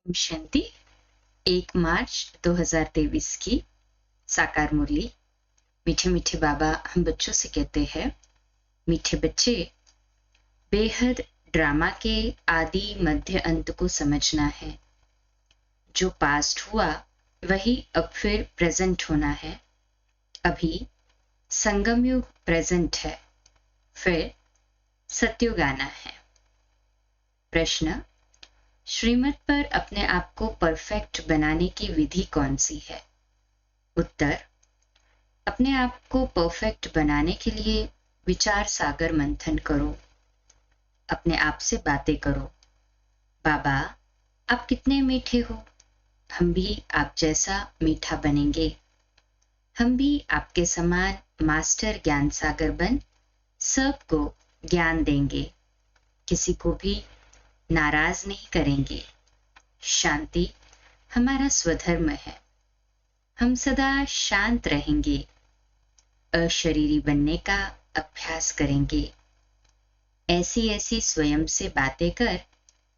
ओम शांति। 1 मार्च 2023 की साकार मुरली। मीठे मीठे बाबा हम बच्चों से कहते हैं, मीठे बच्चे, बेहद ड्रामा के आदि मध्य अंत को समझना है। जो पास्ट हुआ वही अब फिर प्रेजेंट होना है। अभी संगम युग प्रेजेंट है, फिर सत्युग आना है। प्रश्न: श्रीमत पर अपने आप को परफेक्ट बनाने की विधि कौन सी है? उत्तर: अपने आप को परफेक्ट बनाने के लिए विचार सागर मंथन करो। अपने आप से बातें करो। बाबा, आप कितने मीठे हो, हम भी आप जैसा मीठा बनेंगे। हम भी आपके समान मास्टर ज्ञान सागर बन सबको ज्ञान देंगे। किसी को भी नाराज नहीं करेंगे। शांति हमारा स्वधर्म है। हम सदा शांत रहेंगे। अशरीरी बनने का अभ्यास करेंगे। ऐसी ऐसी स्वयं से बातें कर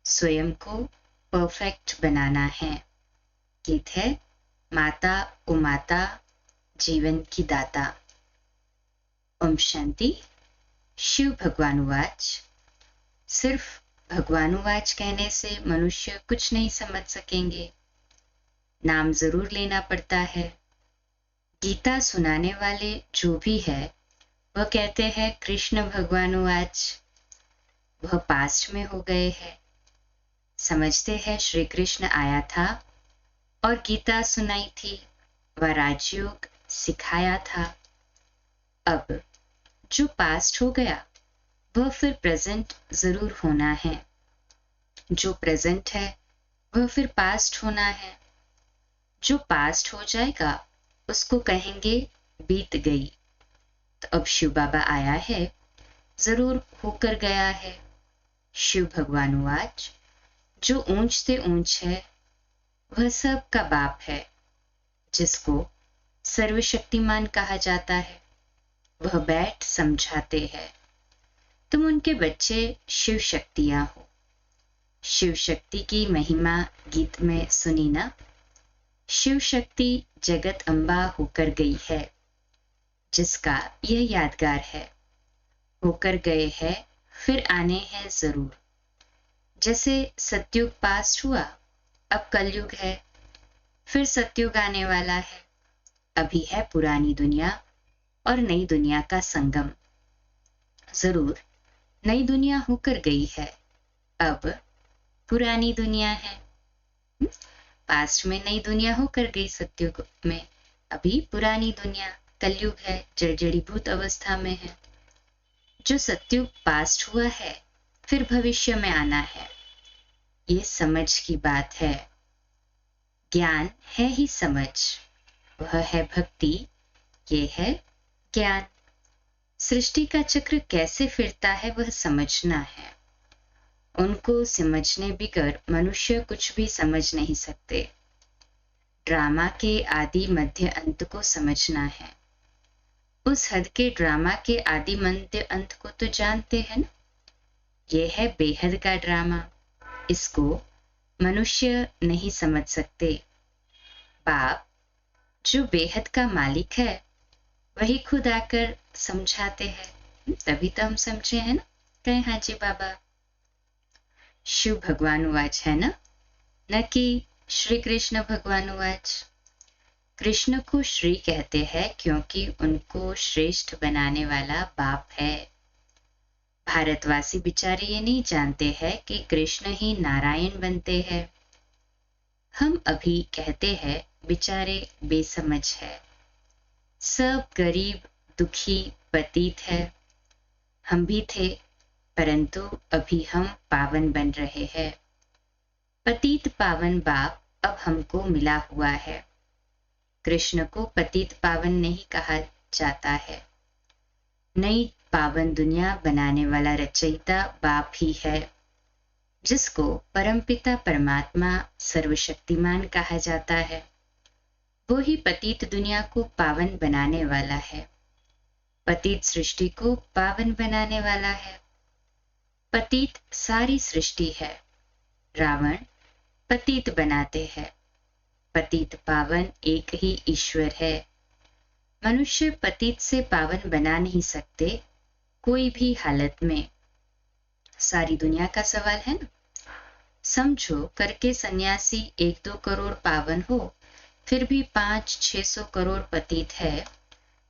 स्वयं को परफेक्ट बनाना है। गीत है माता ओ माता जीवन की दाता। ओम शांति। शिव भगवानुवाच। सिर्फ भगवानुवाच कहने से मनुष्य कुछ नहीं समझ सकेंगे। नाम जरूर लेना पड़ता है। गीता सुनाने वाले जो भी है वह कहते हैं कृष्ण भगवानुवाच। वह पास्ट में हो गए हैं। समझते हैं श्री कृष्ण आया था और गीता सुनाई थी, वह राजयोग सिखाया था। अब जो पास्ट हो गया वह फिर प्रेजेंट जरूर होना है। जो प्रेजेंट है वह फिर पास्ट होना है। जो पास्ट हो जाएगा उसको कहेंगे बीत गई। तो अब शिव बाबा आया है, जरूर होकर गया है। शिव भगवानुवाच। जो ऊंच से ऊंच है वह सब का बाप है, जिसको सर्वशक्तिमान कहा जाता है। वह बैठ समझाते हैं। तुम उनके बच्चे शिव शक्तियां हो। शिव शक्ति की महिमा गीत में सुनी ना। शिव शक्ति जगत अम्बा होकर गई है, जिसका यह यादगार है। होकर गए हैं, फिर आने हैं जरूर। जैसे सतयुग पास्ट हुआ, अब कलयुग है, फिर सतयुग आने वाला है। अभी है पुरानी दुनिया और नई दुनिया का संगम। जरूर नई दुनिया होकर गई है, अब पुरानी दुनिया है। पास्ट में नई दुनिया होकर गई सतयुग में, अभी पुरानी दुनिया कलयुग है, जर्जरीभूत अवस्था में है। जो सतयुग पास्ट हुआ है फिर भविष्य में आना है। ये समझ की बात है। ज्ञान है ही समझ, वह है भक्ति, ये है ज्ञान। सृष्टि का चक्र कैसे फिरता है वह समझना है। उनको समझने बिगर मनुष्य कुछ भी समझ नहीं सकते। ड्रामा के आदि मध्य अंत को समझना है। उस हद के ड्रामा के आदि मध्य अंत को तो जानते हैं ना। यह है बेहद का ड्रामा, इसको मनुष्य नहीं समझ सकते। बाप जो बेहद का मालिक है वही खुद आकर समझाते हैं, तभी तो हम समझे हैं ना। कहें हाँ जी बाबा। शिव भगवानुवाच है ना, न कि श्री कृष्ण भगवानुवाच। कृष्ण को श्री कहते हैं क्योंकि उनको श्रेष्ठ बनाने वाला बाप है। भारतवासी बेचारे ये नहीं जानते हैं कि कृष्ण ही नारायण बनते हैं। हम अभी कहते हैं बेचारे बेसमझ है। सब गरीब दुखी पतित है। हम भी थे, परंतु अभी हम पावन बन रहे हैं। पतित पावन बाप अब हमको मिला हुआ है। कृष्ण को पतित पावन नहीं कहा जाता है। नई पावन दुनिया बनाने वाला रचयिता बाप ही है, जिसको परमपिता परमात्मा सर्वशक्तिमान कहा जाता है। वो ही पतित दुनिया को पावन बनाने वाला है। पतित सृष्टि को पावन बनाने वाला है। पतित सारी सृष्टि है। रावण पतित बनाते हैं। पतित पावन एक ही ईश्वर है। मनुष्य पतित से पावन बना नहीं सकते कोई भी हालत में। सारी दुनिया का सवाल है ना। समझो करके सन्यासी 1-2 करोड़ पावन हो, फिर भी 500-600 करोड़ पतित है,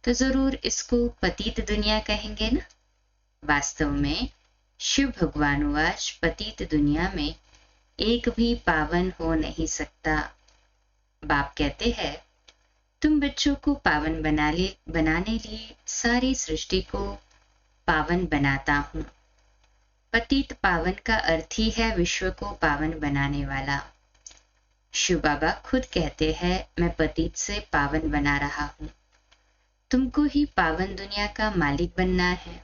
तो जरूर इसको पतित दुनिया कहेंगे ना। वास्तव में शिव भगवान वाच पतित दुनिया में एक भी पावन हो नहीं सकता। बाप कहते हैं, तुम बच्चों को पावन बनाने लिए सारी सृष्टि को पावन बनाता हूं। पतित पावन का अर्थ ही है विश्व को पावन बनाने वाला। शिव बाबा खुद कहते हैं, मैं पतित से पावन बना रहा हूं। तुमको ही पावन दुनिया का मालिक बनना है।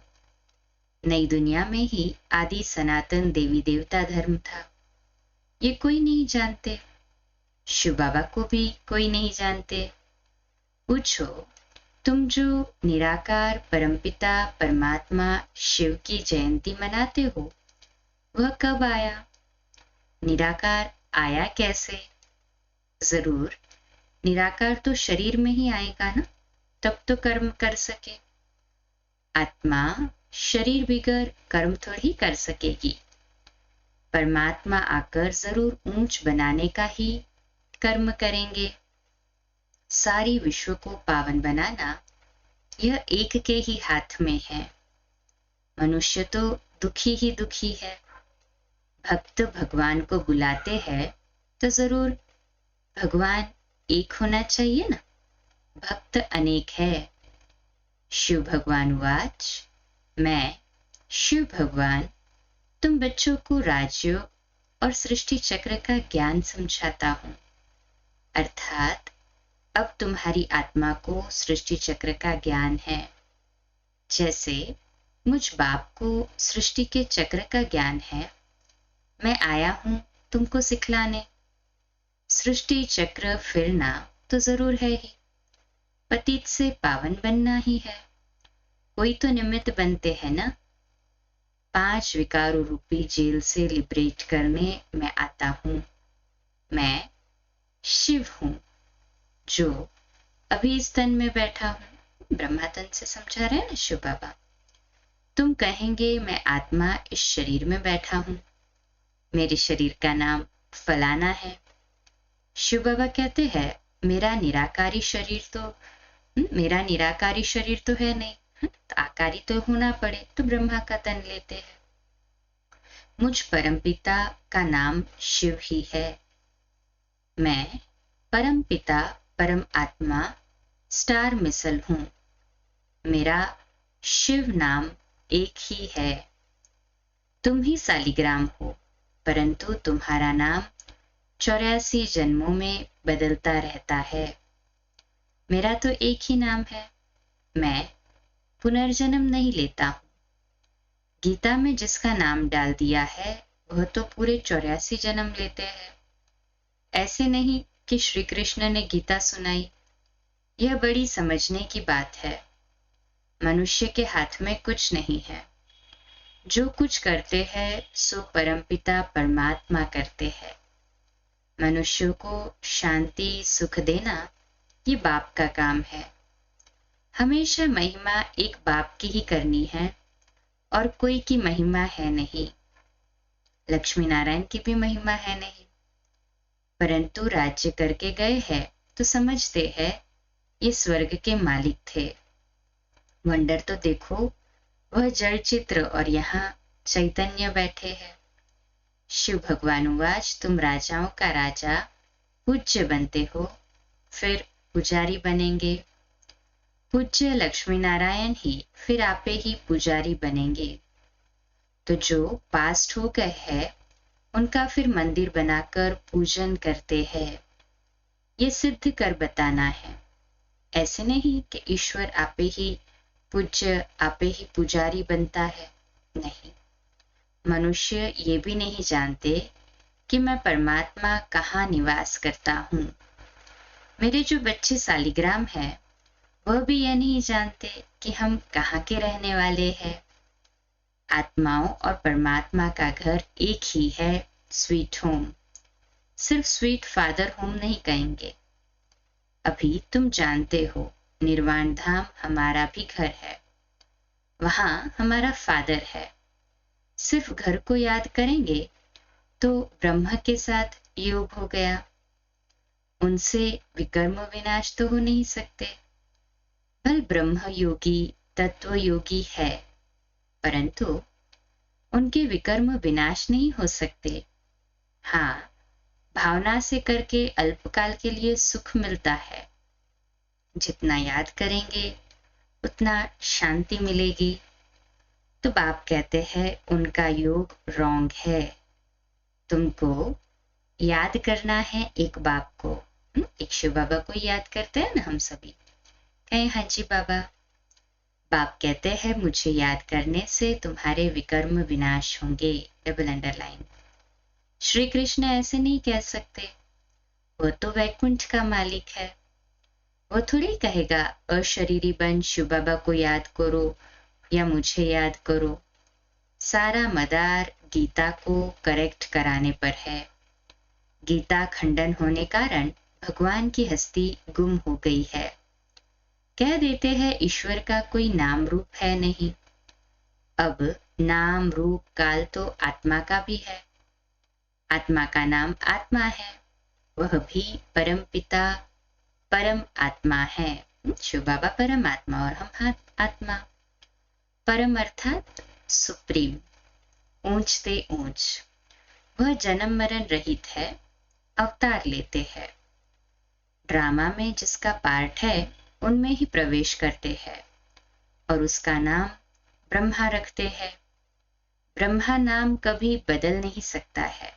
नई दुनिया में ही आदि सनातन देवी देवता धर्म था, ये कोई नहीं जानते। शिव बाबा को भी कोई नहीं जानते। पूछो, तुम जो निराकार परमपिता परमात्मा शिव की जयंती मनाते हो, वह कब आया? निराकार आया कैसे? जरूर निराकार तो शरीर में ही आएगा ना, तब तो कर्म कर सके। आत्मा शरीर बिगर कर्म थोड़ी कर सकेगी। परमात्मा आकर जरूर ऊंच बनाने का ही कर्म करेंगे। सारी विश्व को पावन बनाना यह एक के ही हाथ में है। मनुष्य तो दुखी ही दुखी है। भक्त भगवान को बुलाते हैं तो जरूर भगवान एक होना चाहिए ना। भक्त अनेक है। शिव भगवान वाच, मैं शिव भगवान तुम बच्चों को राजयोग और सृष्टि चक्र का ज्ञान समझाता हूं। अर्थात अब तुम्हारी आत्मा को सृष्टि चक्र का ज्ञान है। जैसे मुझ बाप को सृष्टि के चक्र का ज्ञान है, मैं आया हूं तुमको सिखलाने। सृष्टि चक्र फिरना तो जरूर है ही, पतित से पावन बनना ही है। कोई तो निमित्त बनते हैं ना। 5 विकारों रूपी जेल से लिबरेट करने मैं आता हूं। मैं शिव हूं जो अभी इस तन में बैठा हूं। ब्रह्मा तन से समझा रहे हैं ना शिव बाबा। तुम कहेंगे मैं आत्मा इस शरीर में बैठा हूं, मेरे शरीर का नाम फलाना है। शिव बाबा कहते हैं, मेरा निराकारी शरीर तो है नहीं, तो आकारी तो होना पड़े, तो ब्रह्मा का तन लेते हैं। मुझ परमपिता का नाम शिव ही है। मैं परमपिता परम आत्मा स्टार मिसल हूं। मेरा शिव नाम एक ही है। तुम ही सालिग्राम हो, परंतु तुम्हारा नाम 84 जन्मों में बदलता रहता है। मेरा तो एक ही नाम है। मैं पुनर्जन्म नहीं लेता हूं। गीता में जिसका नाम डाल दिया है वह तो पूरे 84 जन्म लेते हैं। ऐसे नहीं कि श्री कृष्ण ने गीता सुनाई। यह बड़ी समझने की बात है। मनुष्य के हाथ में कुछ नहीं है। जो कुछ करते हैं सो परमपिता परमात्मा करते हैं। मनुष्यों को शांति सुख देना ये बाप का काम है। हमेशा महिमा एक बाप की ही करनी है और कोई की महिमा है नहीं। लक्ष्मी नारायण की भी महिमा है नहीं, परंतु राज्य करके गए हैं तो समझते हैं ये स्वर्ग के मालिक थे। वंडर तो देखो, वह जड़ चित्र और यहाँ चैतन्य बैठे हैं। शिव भगवान वाच, तुम राजाओं का राजा पूज्य बनते हो, फिर पुजारी बनेंगे। पूज्य लक्ष्मी नारायण ही फिर आपे ही पुजारी बनेंगे। तो जो पास्ट हो गए हैं उनका फिर मंदिर बनाकर पूजन करते हैं। ये सिद्ध कर बताना है। ऐसे नहीं कि ईश्वर आपे ही पूज्य आपे ही पुजारी बनता है। नहीं, मनुष्य ये भी नहीं जानते कि मैं परमात्मा कहाँ निवास करता हूँ। मेरे जो बच्चे सालिग्राम हैं वह भी यह नहीं जानते कि हम कहाँ के रहने वाले हैं। आत्माओं और परमात्मा का घर एक ही है, स्वीट होम। सिर्फ स्वीट फादर होम नहीं कहेंगे। अभी तुम जानते हो निर्वाण धाम हमारा भी घर है, वहां हमारा फादर है। सिर्फ घर को याद करेंगे तो ब्रह्म के साथ योग हो गया। उनसे विकर्म विनाश तो हो नहीं सकते। बल ब्रह्म योगी तत्व योगी है, परंतु उनके विकर्म विनाश नहीं हो सकते। हाँ, भावना से करके अल्पकाल के लिए सुख मिलता है। जितना याद करेंगे उतना शांति मिलेगी। तो बाप कहते हैं उनका योग रॉन्ग है। तुमको याद करना है एक बाप को। एक शिव बाबा को याद करते हैं ना हम सभी। कहें हाँ जी बाबा। बाप कहते हैं मुझे याद करने से तुम्हारे विकर्म विनाश होंगे। Double underline. श्री कृष्ण ऐसे नहीं कह सकते, वो तो वैकुंठ का मालिक है। वो थोड़ी कहेगा अशरीरी बन शिव बाबा को याद करो या मुझे याद करो। सारा मदार गीता को करेक्ट कराने पर है। गीता खंडन होने कारण भगवान की हस्ती गुम हो गई है। कह देते हैं ईश्वर का कोई नाम रूप है नहीं। अब नाम रूप काल तो आत्मा का भी है। आत्मा का नाम आत्मा है, वह भी परम पिता परम आत्मा है। शिव बाबा परम आत्मा और हम आत्मा। परम अर्थात सुप्रीम, ऊंच से ऊंच। वह जन्म मरण रहित है, अवतार लेते हैं। ड्रामा में जिसका पार्ट है उनमें ही प्रवेश करते हैं और उसका नाम ब्रह्मा रखते हैं। ब्रह्मा नाम कभी बदल नहीं सकता है,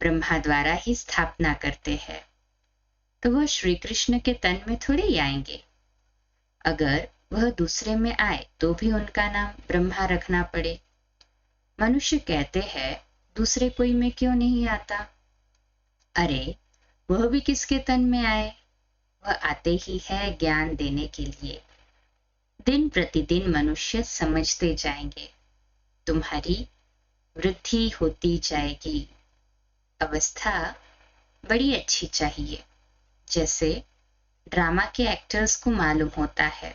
ब्रह्मा द्वारा ही स्थापना करते हैं। तो वह श्री कृष्ण के तन में थोड़े ही आएंगे। अगर वह दूसरे में आए तो भी उनका नाम ब्रह्मा रखना पड़े। मनुष्य कहते हैं दूसरे कोई में क्यों नहीं आता। अरे वह भी किसके तन में आए, वह आते ही है ज्ञान देने के लिए। दिन प्रतिदिन मनुष्य समझते जाएंगे, तुम्हारी वृद्धि होती जाएगी। अवस्था बड़ी अच्छी चाहिए। जैसे ड्रामा के एक्टर्स को मालूम होता है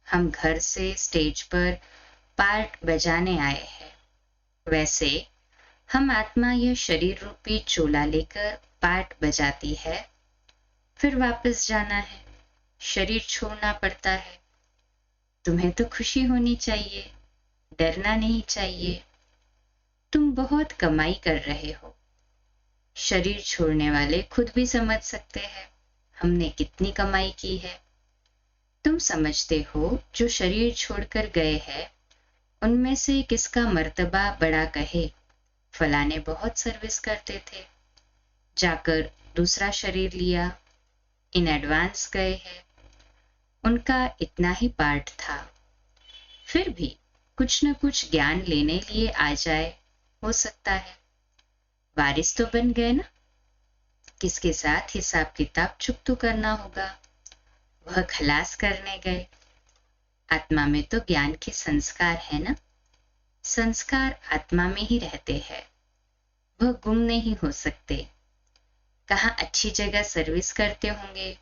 हम घर से स्टेज पर पार्ट बजाने आए हैं, वैसे हम आत्मा यह शरीर रूपी चोला लेकर पार्ट बजाती है, फिर वापस जाना है, शरीर छोड़ना पड़ता है। तुम्हें तो खुशी होनी चाहिए, डरना नहीं चाहिए। तुम बहुत कमाई कर रहे हो। शरीर छोड़ने वाले खुद भी समझ सकते हैं हमने कितनी कमाई की है। तुम समझते हो जो शरीर छोड़कर गए हैं उनमें से किसका मर्तबा बड़ा कहे फलाने बहुत सर्विस करते थे, जाकर दूसरा शरीर लिया, इन एडवांस गए हैं, उनका इतना ही पार्ट था। फिर भी कुछ न कुछ ज्ञान लेने लिए आ जाए, हो सकता है। वारिस तो बन गए ना, किसके साथ हिसाब किताब चुकतू करना होगा। वह खलास करने गए। आत्मा में तो ज्ञान के संस्कार है ना, संस्कार आत्मा में ही रहते हैं, वह गुम नहीं हो सकते। कहाँ अच्छी जगह सर्विस करते होंगे,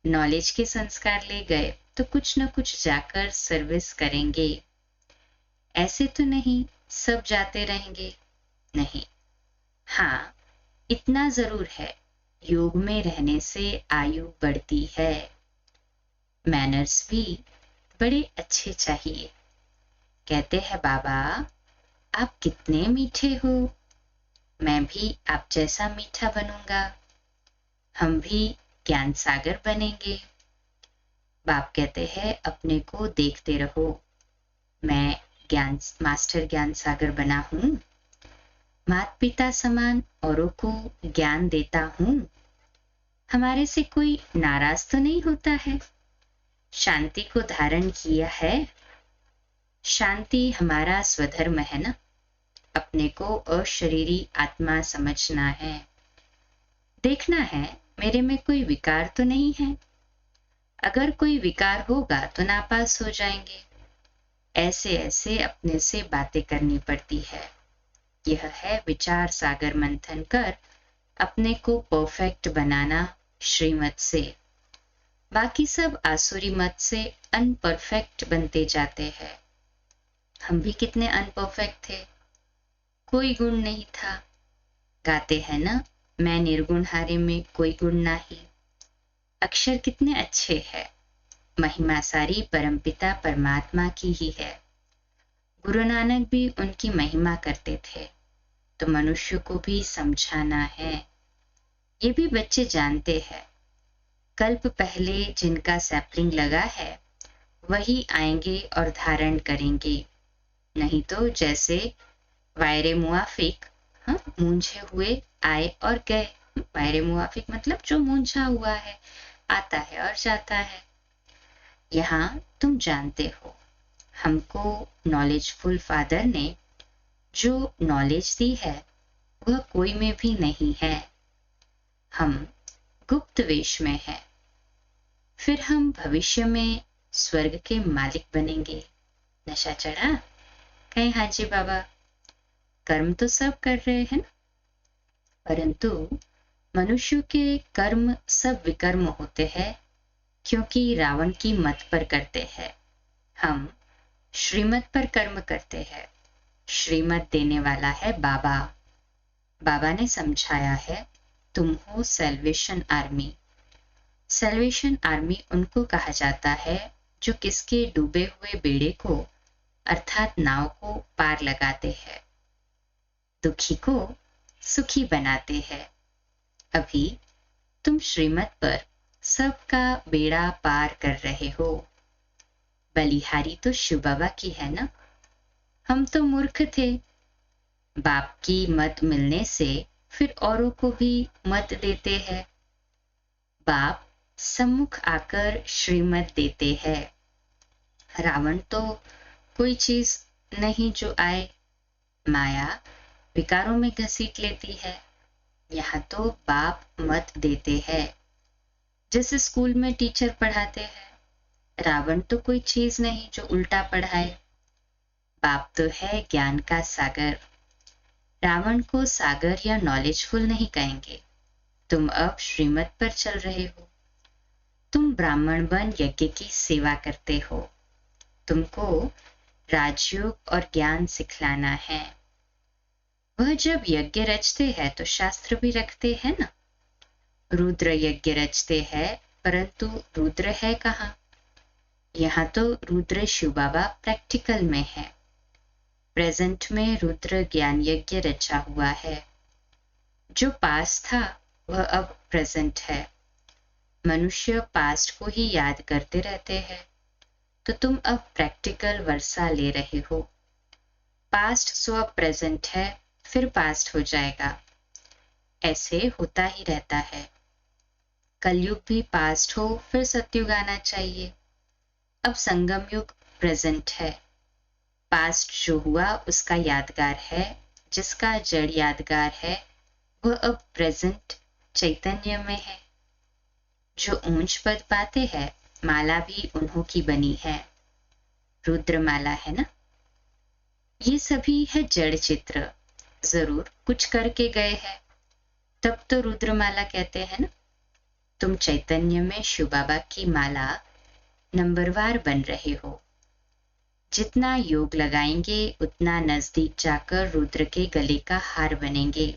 नॉलेज के संस्कार ले गए तो कुछ न कुछ जाकर सर्विस करेंगे। ऐसे तो नहीं सब जाते रहेंगे, नहीं। हाँ, इतना जरूर है योग में रहने से आयु बढ़ती है। मैनर्स भी बड़े अच्छे चाहिए। कहते हैं बाबा आप कितने मीठे हो, मैं भी आप जैसा मीठा बनूंगा, हम भी ज्ञान सागर बनेंगे। बाप कहते हैं अपने को देखते रहो, मैं ज्ञान मास्टर ज्ञान सागर बना हूं, माता पिता समान औरों को ज्ञान देता हूं। हमारे से कोई नाराज तो नहीं होता है, शांति को धारण किया है। शांति हमारा स्वधर्म है ना, अपने को अशरीरी आत्मा समझना है। देखना है मेरे में कोई विकार तो नहीं है। अगर कोई विकार होगा तो नापास हो जाएंगे। ऐसे ऐसे अपने से बातें करनी पड़ती है। यह है विचार सागर मंथन कर अपने को परफेक्ट बनाना श्रीमत से। बाकी सब आसुरी मत से अनपरफेक्ट बनते जाते हैं। हम भी कितने अनपरफेक्ट थे, कोई गुण नहीं था। गाते हैं ना, मैं निर्गुण हारे में कोई गुण नाही। अक्षर कितने अच्छे हैं, महिमा सारी परमपिता परमात्मा की ही है। गुरु नानक भी उनकी महिमा करते थे, तो मनुष्य को भी समझाना है। ये भी बच्चे जानते हैं, कल्प पहले जिनका सैपलिंग लगा है वही आएंगे और धारण करेंगे। नहीं तो जैसे वायरे मुआफिक, हाँ, मूंझे हुए आए और गए। वायरे मुआफिक मतलब जो मूंझा हुआ है, आता है और जाता है। यहाँ तुम जानते हो, हमको नॉलेजफुल फादर ने जो नॉलेज दी है वह कोई में भी नहीं है। हम गुप्त वेश में हैं, फिर हम भविष्य में स्वर्ग के मालिक बनेंगे। नशा चढ़ा? कहीं हाजी बाबा, कर्म तो सब कर रहे हैं ना, परंतु मनुष्य के कर्म सब विकर्म होते हैं, क्योंकि रावण की मत पर करते हैं। हम श्रीमत पर कर्म करते हैं। श्रीमत देने वाला है बाबा। बाबा ने समझाया है, तुम हो सैल्वेशन आर्मी। सैल्वेशन आर्मी उनको कहा जाता है जो किसके डूबे हुए बेड़े को अर्थात नाव को पार लगाते हैं, दुखी को सुखी बनाते हैं। अभी तुम श्रीमत पर सबका बेड़ा पार कर रहे हो। बलिहारी तो शिव बाबा की है ना, हम तो मूर्ख थे। बाप की मत मिलने से फिर औरों को भी मत देते हैं। बाप सम्मुख आकर श्रीमत देते हैं। रावण तो कोई चीज नहीं जो आए, माया विकारों में घसीट लेती है। यहाँ तो बाप मत देते हैं। जैसे स्कूल में टीचर पढ़ाते हैं, रावण तो कोई चीज नहीं जो उल्टा पढ़ाए। बाप तो है ज्ञान का सागर। रावण को सागर या नॉलेजफुल नहीं कहेंगे। तुम अब श्रीमत पर चल रहे हो। तुम ब्राह्मण बन यज्ञ की सेवा करते हो। तुमको राजयोग और ज्ञान सिखलाना है। वह जब यज्ञ रचते हैं तो शास्त्र भी रखते हैं ना। रुद्र यज्ञ रचते हैं, परंतु रुद्र है कहाँ? यहाँ तो रुद्र शिव बाबा प्रैक्टिकल में है। प्रेजेंट में रुद्र ज्ञान यज्ञ रचा हुआ है। जो पास्ट था वह अब प्रेजेंट है। मनुष्य पास्ट को ही याद करते रहते हैं, तो तुम अब प्रैक्टिकल वर्षा ले रहे हो। पास्ट सो अब प्रेजेंट है, फिर पास्ट हो जाएगा। ऐसे होता ही रहता है। कलयुग भी पास्ट हो फिर सतयुग आना चाहिए। अब संगम युग प्रेजेंट है। पास्ट जो हुआ उसका यादगार है, जिसका जड़ यादगार है वह अब प्रेजेंट चैतन्य में है। जो ऊंच पद पाते हैं, माला भी उन्हों की बनी है। रुद्र माला है ना। ये सभी है जड़ चित्र, जरूर कुछ करके गए हैं, तब तो रुद्रमाला कहते हैं ना। तुम चैतन्य में शिव बाबा की माला नंबरवार बन रहे हो। जितना योग लगाएंगे उतना नजदीक जाकर रुद्र के गले का हार बनेंगे।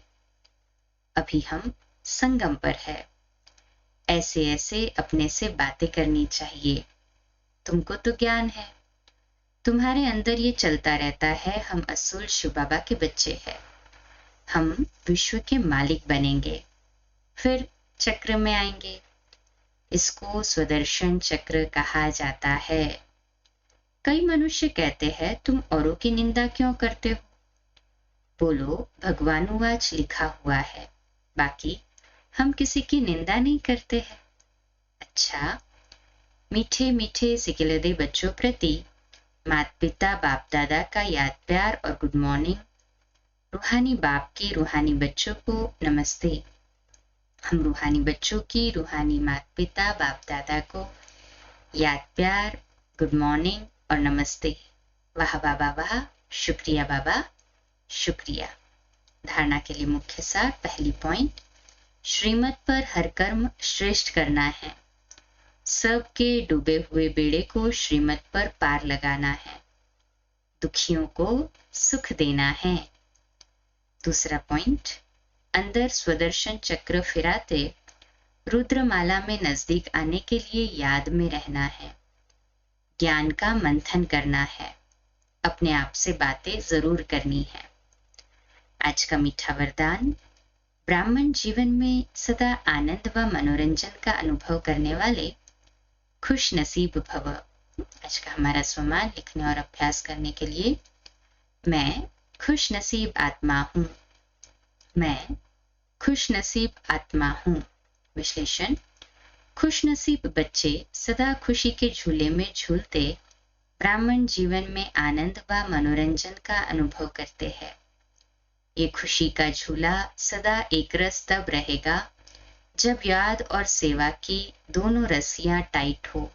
अभी हम संगम पर है। ऐसे ऐसे अपने से बातें करनी चाहिए। तुमको तो ज्ञान है, तुम्हारे अंदर ये चलता रहता है, हम असूल शिव बाबा के बच्चे हैं, हम विश्व के मालिक बनेंगे, फिर चक्र में आएंगे। इसको स्वदर्शन चक्र कहा जाता है। कई मनुष्य कहते हैं, तुम औरों की निंदा क्यों करते हो? बोलो, भगवानुवाच लिखा हुआ है, बाकी हम किसी की निंदा नहीं करते हैं। अच्छा, मीठे मीठे सिकिलदे बच्चों प्रति माता पिता बाप दादा का याद प्यार और गुड मॉर्निंग। रूहानी बाप की रूहानी बच्चों को नमस्ते। हम रूहानी बच्चों की रूहानी माता पिता बाप दादा को याद प्यार, गुड मॉर्निंग और नमस्ते। वाह बाबा वाह, शुक्रिया बाबा, शुक्रिया। धारणा के लिए मुख्य सार, पहली पॉइंट, श्रीमत पर हर कर्म श्रेष्ठ करना है। सबके डूबे हुए बेड़े को श्रीमत पर पार लगाना है। दुखियों को सुख देना है। दूसरा पॉइंट, अंदर स्वदर्शन चक्र फिराते रुद्रमाला में नजदीक आने के लिए याद में रहना है। ज्ञान का मंथन करना है। अपने आप से बातें जरूर करनी है। आज का मीठा वरदान, ब्राह्मण जीवन में सदा आनंद व मनोरंजन का अनुभव करने वाले खुश नसीब भव। आज का हमारा स्वमान लिखने और अभ्यास करने के लिए, मैं खुश नसीब आत्मा हूँ। मैं खुश नसीब आत्मा हूँ। विश्लेषण, खुश नसीब बच्चे सदा खुशी के झूले में झूलते ब्राह्मण जीवन में आनंद व मनोरंजन का अनुभव करते हैं। ये खुशी का झूला सदा एक रस तब रहेगा जब याद और सेवा की दोनों रस्सियां टाइट हो।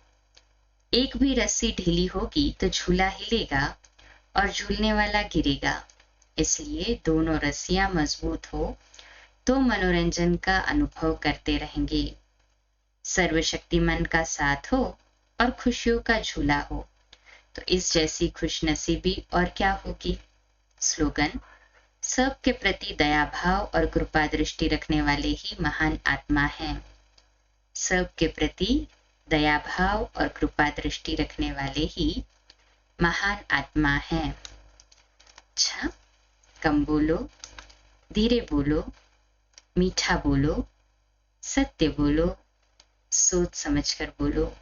एक भी रस्सी ढीली होगी तो झूला हिलेगा और झूलने वाला गिरेगा। इसलिए दोनों रस्सियां मजबूत हो तो मनोरंजन का अनुभव करते रहेंगे। सर्वशक्तिमान का साथ हो और खुशियों का झूला हो तो इस जैसी खुशनसीबी और क्या होगी। स्लोगन, सबके प्रति दया भाव और कृपा दृष्टि रखने वाले ही महान आत्मा हैं। सबके प्रति दया भाव और कृपा दृष्टि रखने वाले ही महान आत्मा हैं। अच्छा, कम बोलो, धीरे बोलो, मीठा बोलो, सत्य बोलो, सोच समझकर बोलो।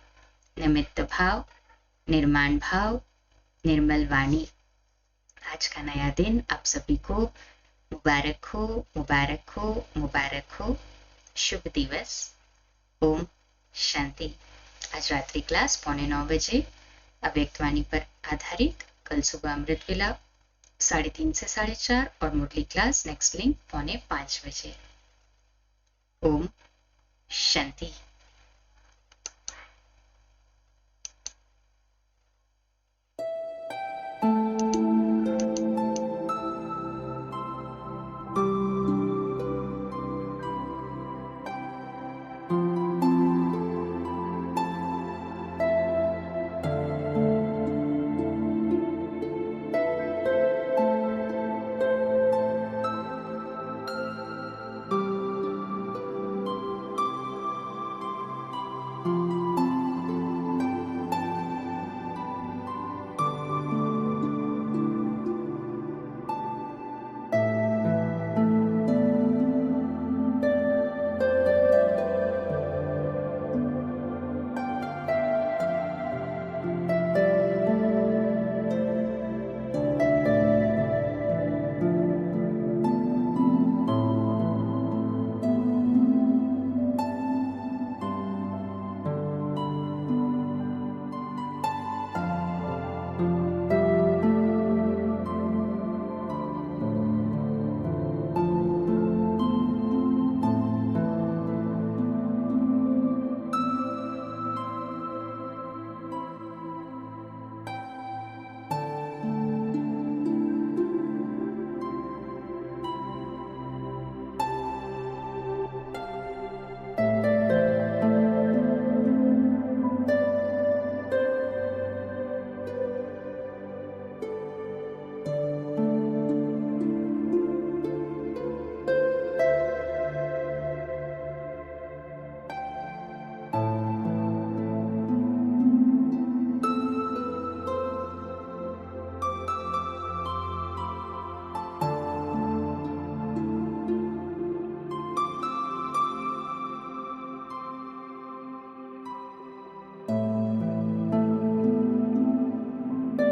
निमित्त भाव, निर्माण भाव, निर्मल वाणी। आज का नया दिन आप सभी को मुबारक हो, मुबारक हो, मुबारक हो। शुभ दिवस। ओम शांति। आज रात्रि क्लास 9:15 बजे अव्यक्तवाणी पर आधारित, कल सुबह अमृत विलाप 3:30 से 4:30 और मुरली क्लास नेक्स्ट लिंक 4:45 बजे। ओम शांति।